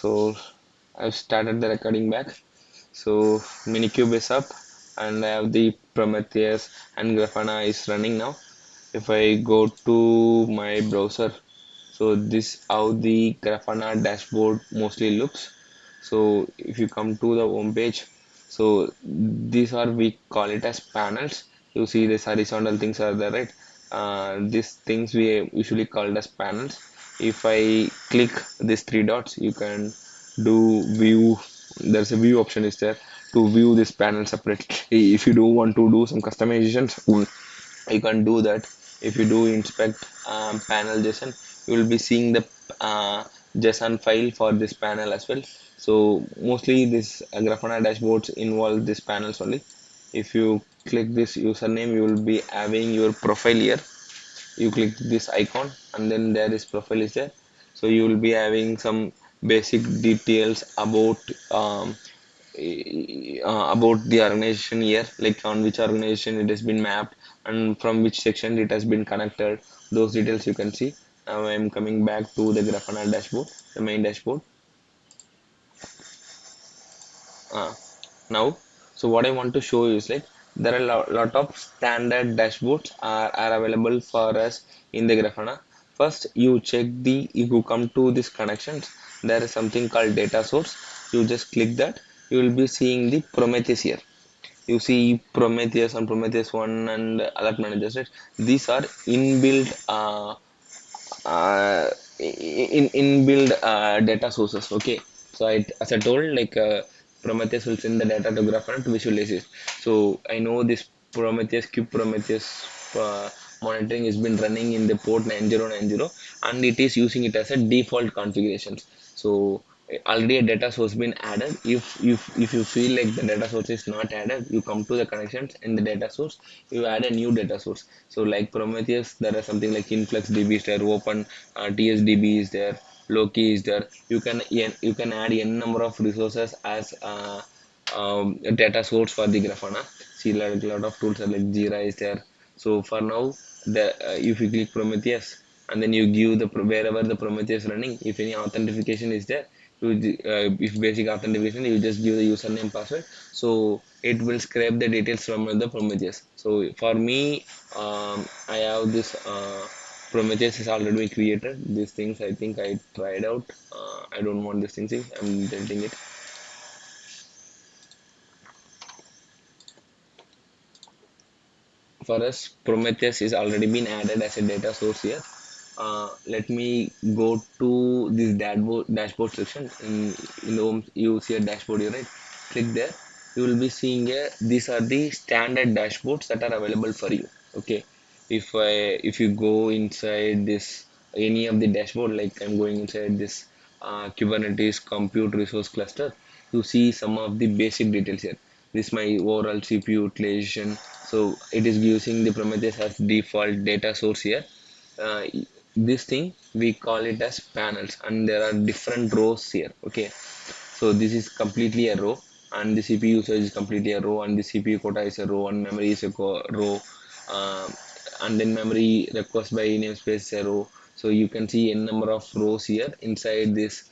So I've started the recording back. So Minikube is up and I have the Prometheus and Grafana is running now. If I go to my browser, so this how the Grafana dashboard mostly looks. So if you come to the home page, so these are we call it as panels. You see this horizontal things are there, right? These things we usually called as panels. If I click these three dots, you can do view. There's a view option is there to view this panel separately. If you do want to do some customizations, you can do that. If you do inspect panel JSON, you will be seeing the JSON file for this panel as well. So mostly this Grafana dashboards involve these panels only. If you click this username, you will be having your profile here. You click this icon and then there is profile is there. So you will be having some basic details about the organization here, like on which organization it has been mapped and from which section it has been connected. Those details you can see. Now I am coming back to the Grafana dashboard, the main dashboard. uh, Now, so what I want to show you is like there are a lot of standard dashboards are available for us in the Grafana. First you check the, if you come to this connections, there is something called data source. You just click that, you will be seeing the Prometheus here. You see Prometheus and Prometheus 1 and alert managers, right? These are inbuilt uh, inbuilt data sources. Okay, so as I told, like Prometheus will send the data to Grafana to visualize it. So I know this Prometheus Cube Prometheus monitoring has been running in the port 9090, and it is using it as a default configuration. So already a data source been added. If you feel like the data source is not added, you come to the connections in the data source, you add a new data source. So like Prometheus, there are something like InfluxDB is there, Open TSDB is there, Loki is there. You can add n number of resources as a data source for the Grafana. See, like a lot of tools are like Jira is there. So for now, if you click Prometheus and then you give the wherever the Prometheus running, if any authentication is there, if basic authentication, you just give the username password. So it will scrape the details from the Prometheus. So for me, I have this Prometheus is already created. These things I think I tried out. I don't want these things. I'm deleting it. For us, Prometheus is already been added as a data source here. Let me go to this dashboard section. In the home, you see a dashboard here, right? Click there. You will be seeing these are the standard dashboards that are available for you. Okay. If you go inside this any of the dashboard, like I'm going inside this Kubernetes compute resource cluster, you see some of the basic details here. This is my overall CPU utilization. So it is using the Prometheus as default data source here. uh, this thing we call it as panels, and there are different rows here. Okay, so this is completely a row, and the CPU usage is completely a row, and the CPU quota is a row, and memory is a row, uh, and then memory request by namespace is a row. So you can see n number of rows here inside this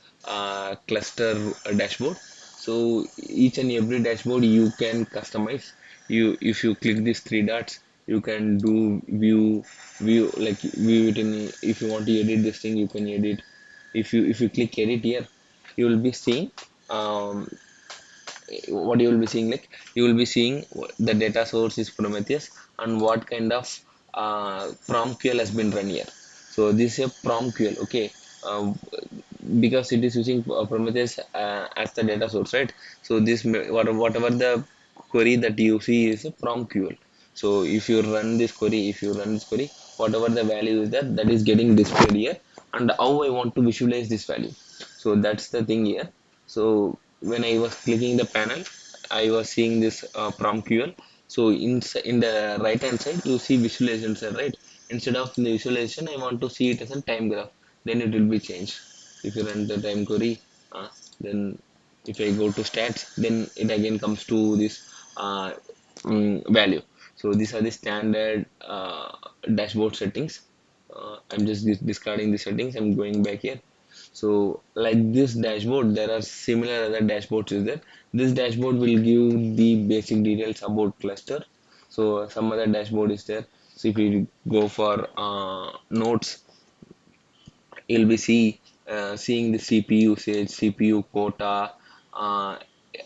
cluster dashboard. So each and every dashboard you can customize. If you click these three dots, you can do view it in. If you want to edit this thing, you can edit. If you click edit here, you will be seeing um, what you will be seeing, like you will be seeing the data source is Prometheus and what kind of PromQL has been run here. So this is a PromQL. Okay, uh, because it is using Prometheus as the data source, right? So whatever the query that you see is a PromQL. So if you run this query, whatever the value is that is getting displayed here, and how I want to visualize this value. So that's the thing here. So when I was clicking the panel, I was seeing this PromQL. So in the right hand side, you see visualization, sir, right? Instead of the visualization, I want to see it as a time graph. Then it will be changed. If you run the time query, then if I go to stats, then it again comes to this value. So these are the standard dashboard settings. I'm just discarding the settings. I'm going back here. So like this dashboard, there are similar other dashboards is there. This dashboard will give the basic details about cluster. So some other dashboard is there. So if you go for nodes, you'll be seeing the CPU usage, CPU quota. Uh,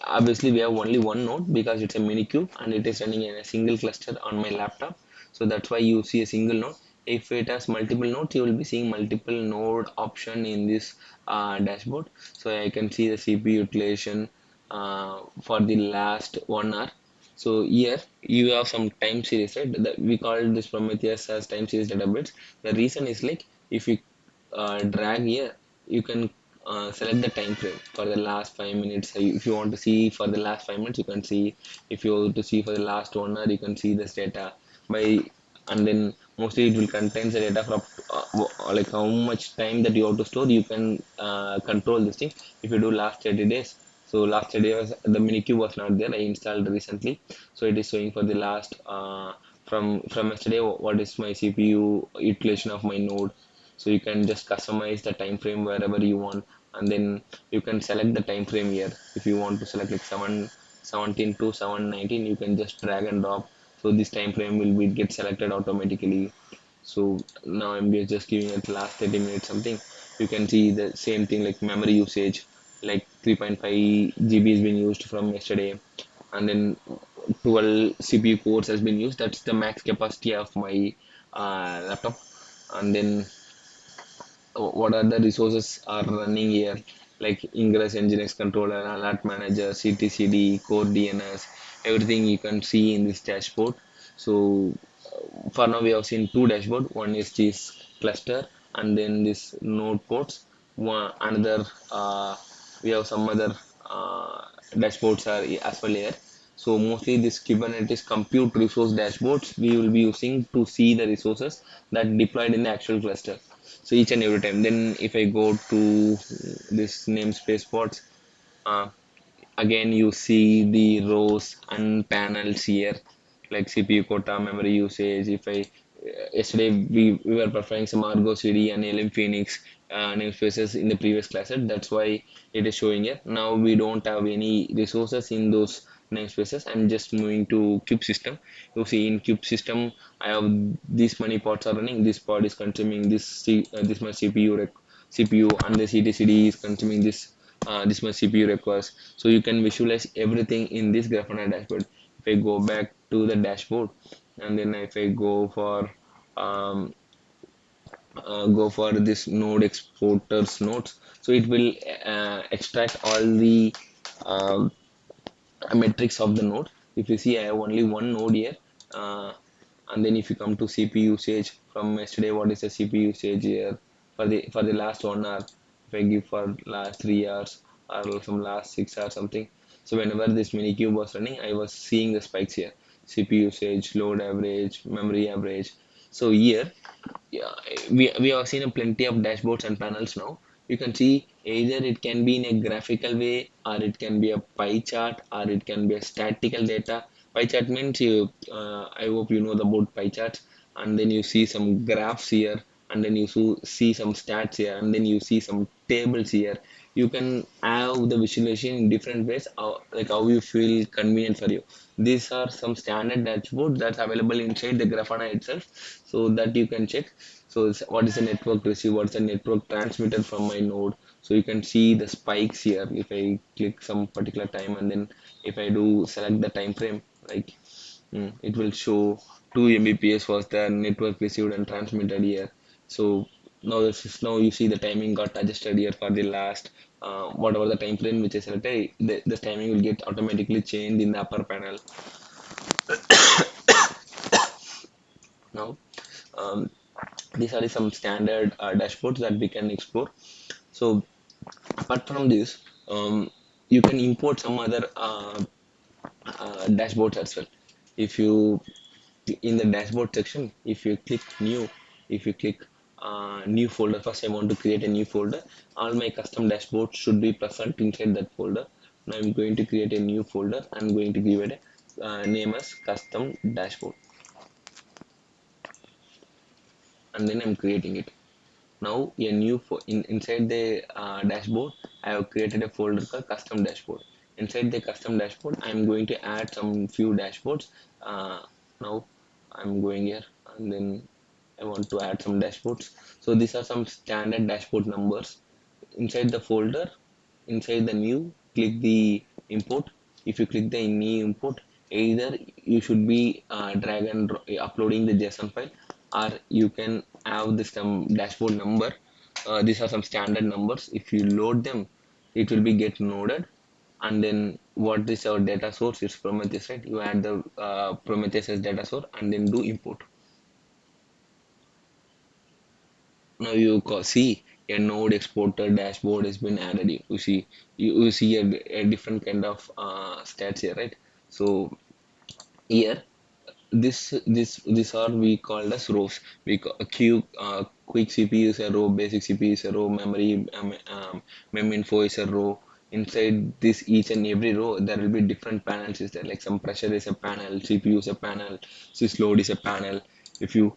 Obviously, we have only one node because it's a mini cube and it is running in a single cluster on my laptop. So that's why you see a single node. If it has multiple nodes, you will be seeing multiple node option in this dashboard. So I can see the CPU utilization for the last 1 hour. So here you have some time series, right? We call this Prometheus as time series database. The reason is like if you drag here, you can select the time frame for the last 5 minutes. If you want to see for the last 5 minutes, you can see. If you want to see for the last 1 hour, you can see this data by, and then mostly it will contain the data from like how much time that you have to store. You can control this thing. If you do last 30 days, so last 30 days the minikube was not there. I installed recently, so it is showing for the last from yesterday what is my CPU utilization of my node. So you can just customize the time frame wherever you want, and then you can select the time frame here. If you want to select like 717 to 719, you can just drag and drop. So this time frame will be get selected automatically. So now I'm just giving it last 30 minutes something. You can see the same thing like memory usage, like 3.5 GB has been used from yesterday, and then 12 CPU cores has been used. That's the max capacity of my laptop. And then what are the resources are running here, like ingress nginx controller, alert manager, ctcd, core dns, everything you can see in this dashboard. So for now we have seen two dashboard. One is this cluster, and then this node ports. Another we have some other dashboards are as well here. So mostly this Kubernetes compute resource dashboards we will be using to see the resources that deployed in the actual cluster. So each and every time. Then if I go to this namespace pods, uh, again you see the rows and panels here, like CPU quota, memory usage. If I yesterday we were performing some Argo CD and LM Phoenix namespaces in the previous classes. That's why it is showing here. Now we don't have any resources in those namespaces. I'm just moving to cube system. You see in cube system I have this many pods are running. This pod is consuming this much CPU, and the CTCD is consuming this much CPU requires. So you can visualize everything in this Grafana dashboard. If I go back to the dashboard, and then if I um, go for this node exporters nodes, so it will extract all the um, metrics of the node. If you see, I have only one node here. Uh, and then if you come to CPU usage from yesterday, what is the CPU usage here for the last 1 hour? If I give for last 3 hours or some last 6 hours something. So whenever this mini cube was running, I was seeing the spikes here. CPU usage, load average, memory average. So here, yeah, we have seen a plenty of dashboards and panels now. You can see either it can be in a graphical way, or it can be a pie chart, or it can be a statical data. Pie chart means I hope you know about pie charts, and then you see some graphs here, and then you see some stats here, and then you see some tables here. You can have the visualization in different ways, like how you feel convenient for you. These are some standard dashboards that's available inside the Grafana itself, so that you can check. So what is the network receive, what's the network transmitted from my node. So you can see the spikes here. If I click some particular time, and then if I do select the time frame, like it will show 2 Mbps was the network received and transmitted here. So now you see the timing got adjusted here for the last whatever the time frame which is selected. The timing will get automatically changed in the upper panel. Now um, these are some standard dashboards that we can explore. So apart from this, you can import some other dashboards as well. If you in the dashboard section, if you click new, if you click new folder, first I want to create a new folder. All my custom dashboards should be present inside that folder. Now I'm going to create a new folder. I'm going to give it a name as custom dashboard, and then I'm creating it. Now a new inside the dashboard, I have created a folder called custom dashboard. Inside the custom dashboard, I am going to add some few dashboards. Uh, Now I'm going here and then I want to add some dashboards. So these are some standard dashboard numbers. Inside the folder, inside the new, click the import. If you click the new import, either you should be drag and uploading the JSON file, or you can have this some dashboard number. These are some standard numbers. If you load them, it will be get loaded. And then what is our data source? It's Prometheus, right? You add the Prometheus as data source and then do import. Now you see a node exporter dashboard has been added. You see, you see a different kind of stats here, right? So here this are we called as rows. We quick CPU is a row, basic CPU is a row, memory mem info is a row. Inside this each and every row there will be different panels is there, like some pressure is a panel, CPU is a panel, sysload is a panel. If you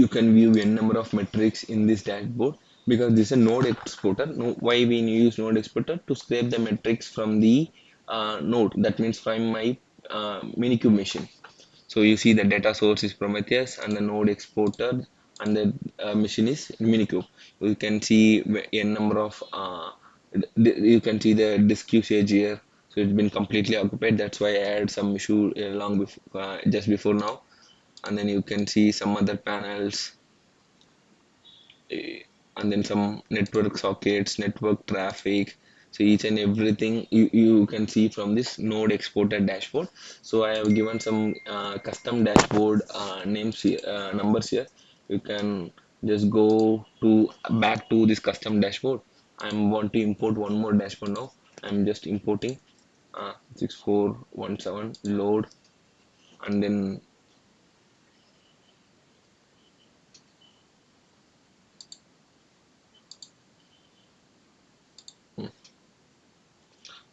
can view a number of metrics in this dashboard, because this is a node exporter. No, why we use node exporter? To scrape the metrics from the node, that means from my minikube machine. So you see the data source is Prometheus and the node exporter and the machine is Minikube. You can see a number of you can see the disk usage here. So it's been completely occupied. That's why I add some issue long before just before now. And then you can see some other panels, eh, and then some network sockets, network traffic. So each and everything you can see from this node exported dashboard. So I have given some custom dashboard names here, numbers here. You can just go to back to this custom dashboard. I want to import one more dashboard now. I'm just importing 6417 load, and then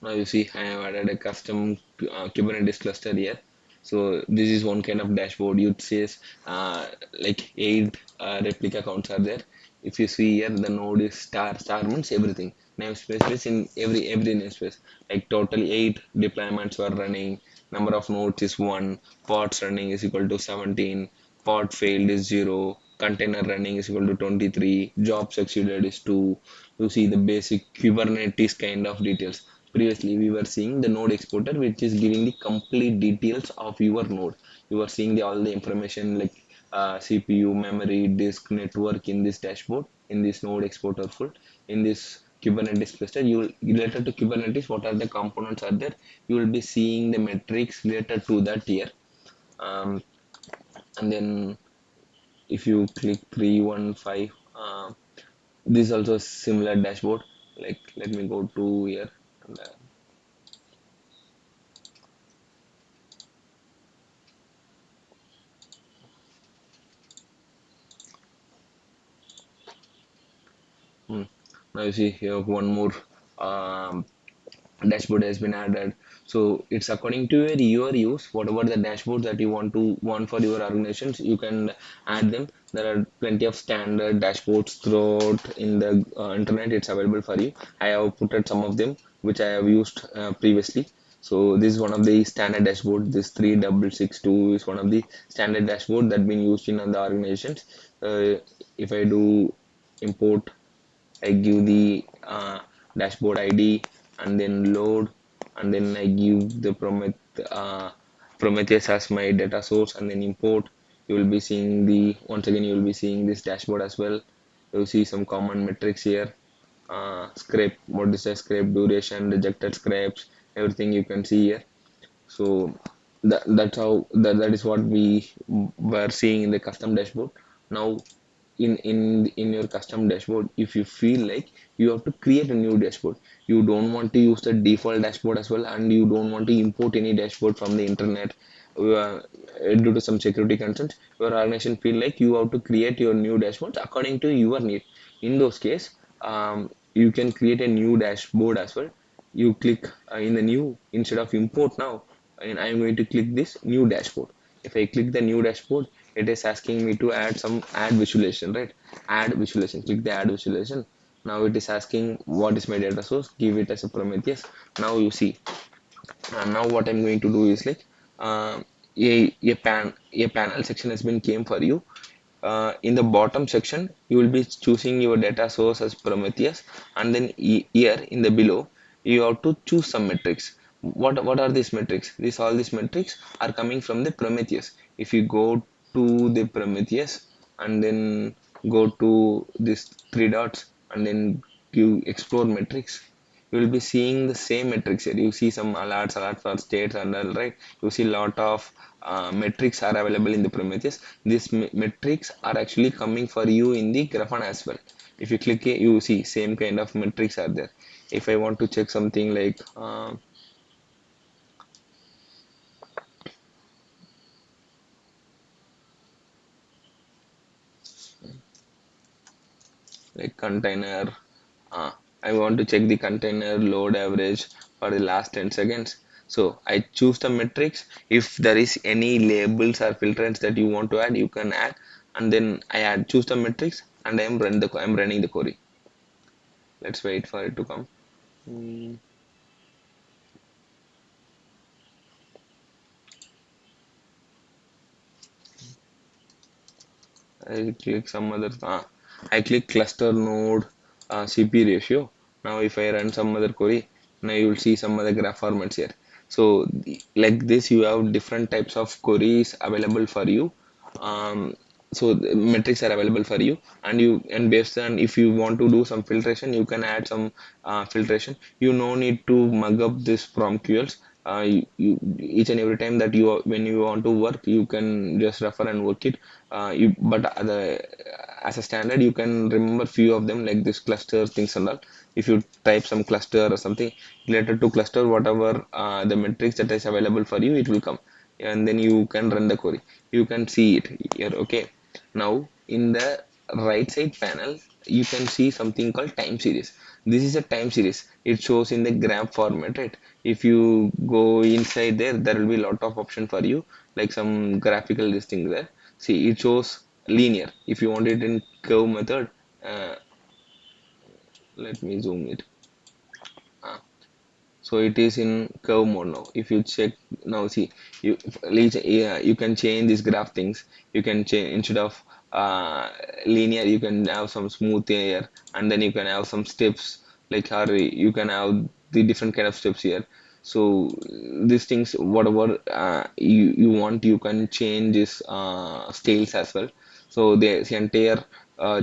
now you see I have added a custom Kubernetes cluster here. So this is one kind of dashboard. It says like 8 replica counts are there. If you see here, the node is star. Star means everything. Namespace is in every namespace. Like totally 8 deployments were running. Number of nodes is 1. Pods running is equal to 17. Pod failed is 0. Container running is equal to 23. Jobs executed is 2. You see the basic Kubernetes kind of details. Previously we were seeing the node exporter, which is giving the complete details of your node. You are seeing all the information like CPU, memory, disk, network in this dashboard, in this node exporter full. In this Kubernetes cluster, you will related to Kubernetes, what are the components are there, you will be seeing the metrics related to that here. um, and then if you click 315, this is also similar dashboard. Like let me go to here, and hmm. Now you see here one more um, dashboard has been added. So it's according to your use, whatever the dashboard that you want for your organizations, you can add them. There are plenty of standard dashboards throughout in the internet. It's available for you. I have put out some of them which I have used previously. So this is one of the standard dashboard. This 3662 is one of the standard dashboard that been used in the organizations. If I do import, I give the dashboard ID and then load, and then I give the Prometheus as my data source and then import. You will be seeing the once again you will be seeing this dashboard as well. You will see some common metrics here. Scrape, what is the scrape duration, rejected scrapes, everything you can see here. So that is what we were seeing in the custom dashboard. Now in your custom dashboard, if you feel like you have to create a new dashboard, you don't want to use the default dashboard as well, and you don't want to import any dashboard from the internet due to some security concerns, your organization feel like you have to create your new dashboards according to your need. In those case, you can create a new dashboard as well. You click in the new, instead of import now, and I'm going to click this new dashboard. If I click the new dashboard, it is asking me to add visualization, right? Add visualization, click the add visualization. Now it is asking what is my data source, give it as a Prometheus. Now you see, now what I'm going to do is like, a panel section has been came for you. In the bottom section you will be choosing your data source as Prometheus, and then here in the below you have to choose some metrics. What are these metrics? All these metrics are coming from the Prometheus. If you go to the Prometheus and then go to this three dots and then you explore metrics, you will be seeing the same metrics here. You see some alerts, alert for states and all, right? You see lot of metrics are available in the Prometheus. These metrics are actually coming for you in the Grafana as well. If you click it, you see same kind of metrics are there. If I want to check something like container, I want to check the container load average for the last 10 seconds. So I choose the metrics. If there is any labels or filters that you want to add, you can add, and then I add choose the metrics and I'm running the query. Let's wait for it to come. Hmm. I click some other. I click cluster node CP ratio. Now, if I run some other query, now you will see some other graph formats here. So, like this, you have different types of queries available for you. Um, so the metrics are available for you, and based on if you want to do some filtration, you can add some filtration. You no need to mug up this PromQLs. Each and every time that when you want to work, you can just refer and work it. But as a standard, you can remember few of them like this cluster things and all. If you type some cluster or something related to cluster, whatever the metrics that is available for you, it will come, and then you can run the query. You can see it here. Okay. Now in the right side panel, you can see something called time series. This is a time series. It shows in the graph format, right? If you go inside there, there will be a lot of option for you, like some graphical listing there. See, it shows linear. If you want it in curve method, uh, let me zoom it. Uh, so it is in curve mode now. If you check now, see, you yeah, you can change these graph things. You can change instead of linear, you can have some smooth here, and then you can have some steps, like how you can have the different kind of steps here. So these things, whatever you want, you can change this styles as well. So the entire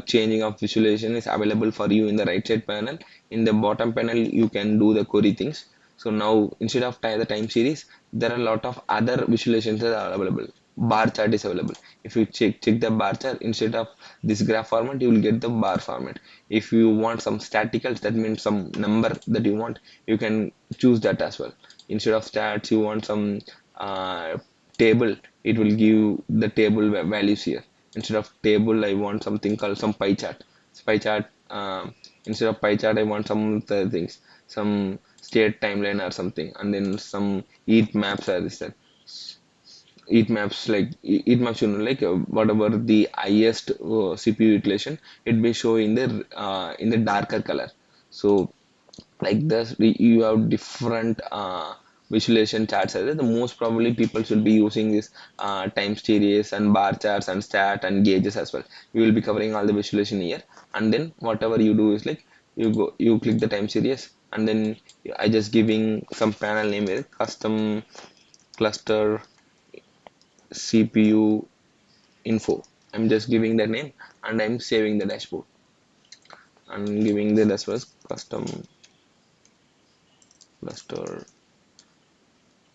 changing of visualization is available for you in the right side panel. In the bottom panel, you can do the query things. So now instead of the time series, there are a lot of other visualizations that are available. Bar chart is available. If you check the bar chart, instead of this graph format, you will get the bar format. If you want some staticals, that means some number that you want, you can choose that as well. Instead of stats, you want some uh, table, it will give the table values here. Instead of table, I want something called some pie chart. Pie chart. Instead of pie chart, I want some other things, some state timeline or something, and then some heat maps are there. Heat maps, like heat maps, like whatever the highest CPU utilization, it may show in the darker color. So like this, you have different visualization charts as well. The most probably people should be using this time series and bar charts and stat and gauges as well. We will be covering all the visualization here, and then whatever you do is like, you click the time series, and then I just giving some panel name here, custom cluster CPU info. I'm just giving the name, and I'm saving the dashboard and giving the dashboard custom cluster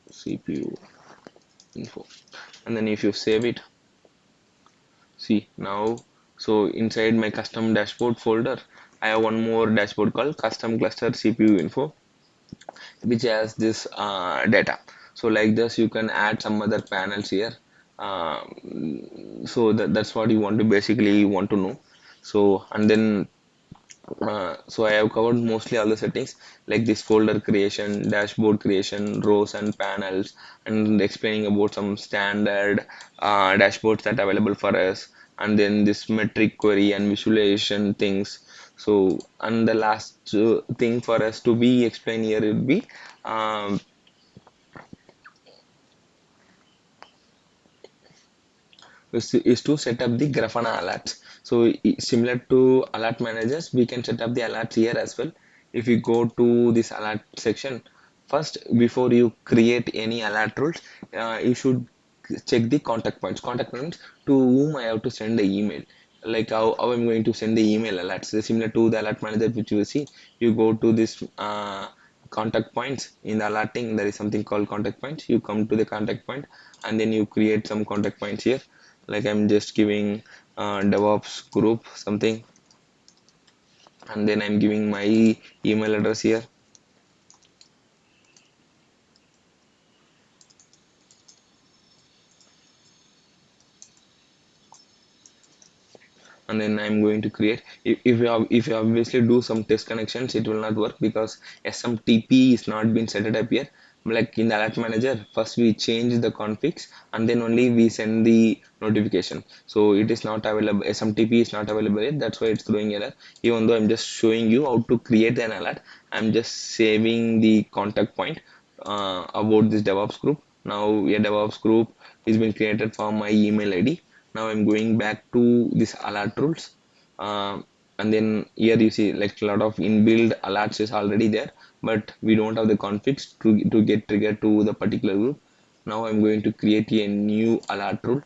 CPU info. And then if you save it, see now, so inside my custom dashboard folder, I have one more dashboard called custom cluster CPU info, which has this data. So like this, you can add some other panels here. So that's what you want to basically want to know. So and then So I have covered mostly all the settings like this folder creation, dashboard creation, rows and panels, and explaining about some standard dashboards that are available for us, and then this metric query and visualization things. So, and the last thing for us to be explained here would be um, is to set up the Grafana alerts. So similar to alert managers, we can set up the alerts here as well. If you go to this alert section, first before you create any alert rules, you should check the contact points. Contact points to whom I have to send the email. Like how I'm going to send the email alerts. So similar to the alert manager which you see, you go to this contact points in the alerting. There is something called contact points. You come to the contact point and then you create some contact points here, like I'm just giving DevOps group something, and then I'm giving my email address here, and then I'm going to create. If you obviously do some test connections, it will not work because SMTP is not been set it up here. Like in the alert manager, first we change the configs and then only we send the notification. So it is not available. SMTP is not available yet. That's why it's throwing error. Even though I'm just showing you how to create an alert, I'm just saving the contact point about this DevOps group. Now a DevOps group is been created for my email ID. Now I'm going back to this alert rules, and then here you see like a lot of inbuilt alerts is already there, but we don't have the configs to get triggered to the particular group. Now I'm going to create a new alert rule.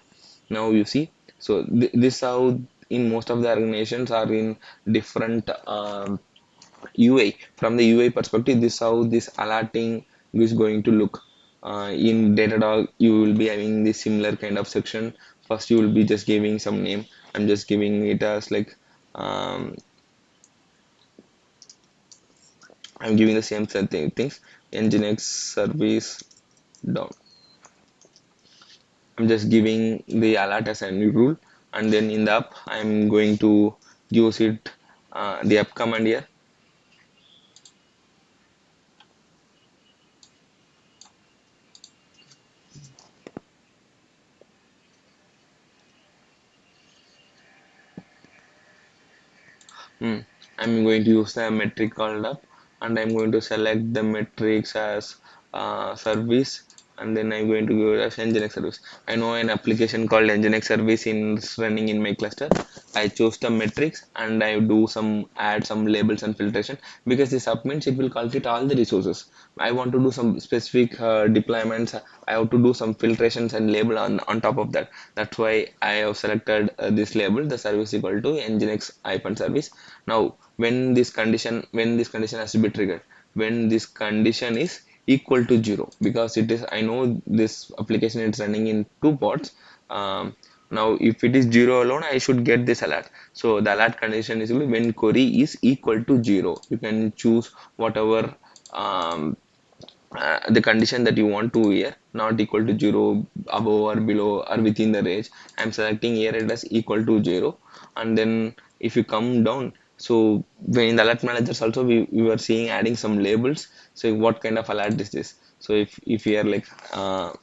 Now you see, so this how in most of the organizations are in different UI. From the UI perspective, this how this alerting is going to look. In Datadog, you will be having this similar kind of section. First, you will be just giving some name. I'm just giving it as like um, I'm giving the same things. Nginx service down. I'm just giving the alert as a new rule, and then in the app, I'm going to use it the app command here. Hmm. I'm going to use the metric called up, and I'm going to select the metrics as service, and then I'm going to go as Nginx service. I know an application called Nginx service in running in my cluster. I chose the metrics and I do some add some labels and filtration because this submits it will calculate all the resources. I want to do some specific deployments. I have to do some filtrations and label on top of that. That's why I have selected this label, the service equal to nginx hyphen service. Now when this condition has to be triggered, when this condition is equal to 0, because it is, I know this application is running in two pods. Now if it is 0 alone, I should get this alert. So the alert condition is when query is equal to 0. You can choose whatever the condition that you want to here, not equal to 0, above or below or within the range. I'm selecting here it as equal to 0, and then if you come down, so when in the alert managers also we were seeing adding some labels. So what kind of alert is this? So if here like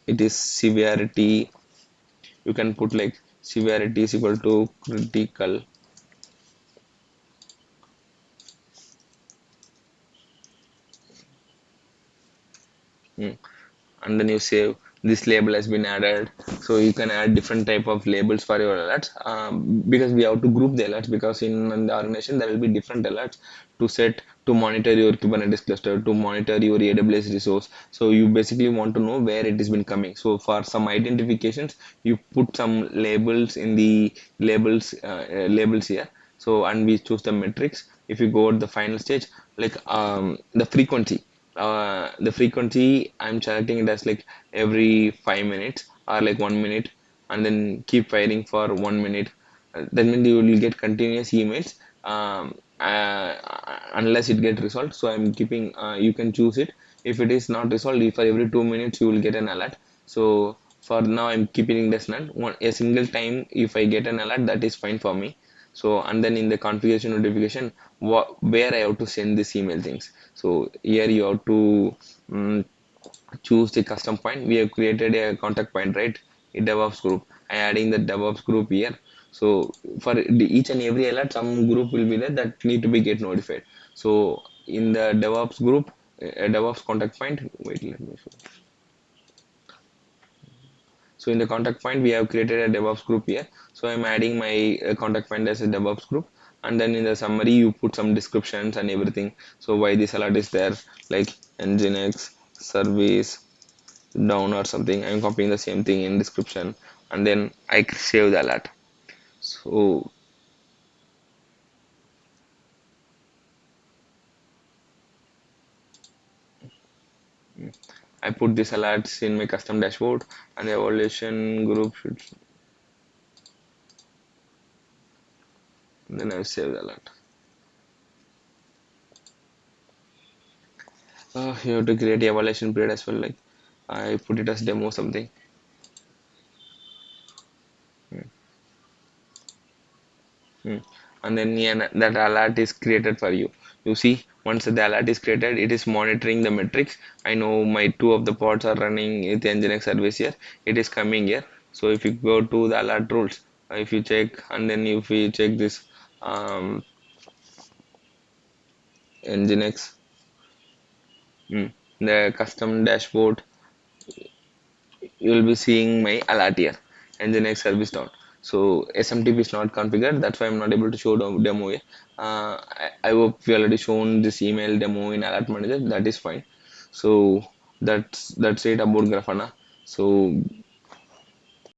it is severity, you can put like severity is equal to critical. Hmm. And then you save, this label has been added. So you can add different type of labels for your alerts, because we have to group the alerts, because in the organization there will be different alerts to set to monitor your Kubernetes cluster, to monitor your AWS resource. So you basically want to know where it has been coming. So for some identifications, you put some labels in the labels here. So and we choose the metrics. If you go at the final stage, like the frequency, the frequency I'm selecting it as like every 5 minutes or like 1 minute, and then keep firing for 1 minute. That means you will get continuous emails, unless it get resolved. So I'm keeping, you can choose it. If it is not resolved, for every 2 minutes you will get an alert. So for now I'm keeping this none. A single time if I get an alert, that is fine for me. So and then in the configuration notification, where I have to send this email things. So here you have to choose the custom point. We have created a contact point, right? A DevOps group. I adding the DevOps group here. So for each and every alert, some group will be there that need to be get notified. So in the DevOps group, a DevOps contact point. Wait, let me show. So in the contact point, we have created a DevOps group here. So I'm adding my contact point as a DevOps group. And then in the summary, you put some descriptions and everything. So why this alert is there, like Nginx service down or something. I'm copying the same thing in description, and then I save the alert. So I put these alerts in my custom dashboard, and the evaluation group should. Then I save the alert. You have to create the evaluation period as well. Like I put it as demo something. Hmm. And then yeah, that alert is created for you. You see, once the alert is created, it is monitoring the metrics. I know my two of the pods are running with the Nginx service here. It is coming here. So if you go to the alert rules, if you check, and then if you check this um, Nginx, the custom dashboard, you will be seeing my alert here, Nginx service down. So SMTP is not configured. That's why I'm not able to show demo here. I hope we already shown this email demo in Alert Manager. That is fine. So that's it about Grafana. So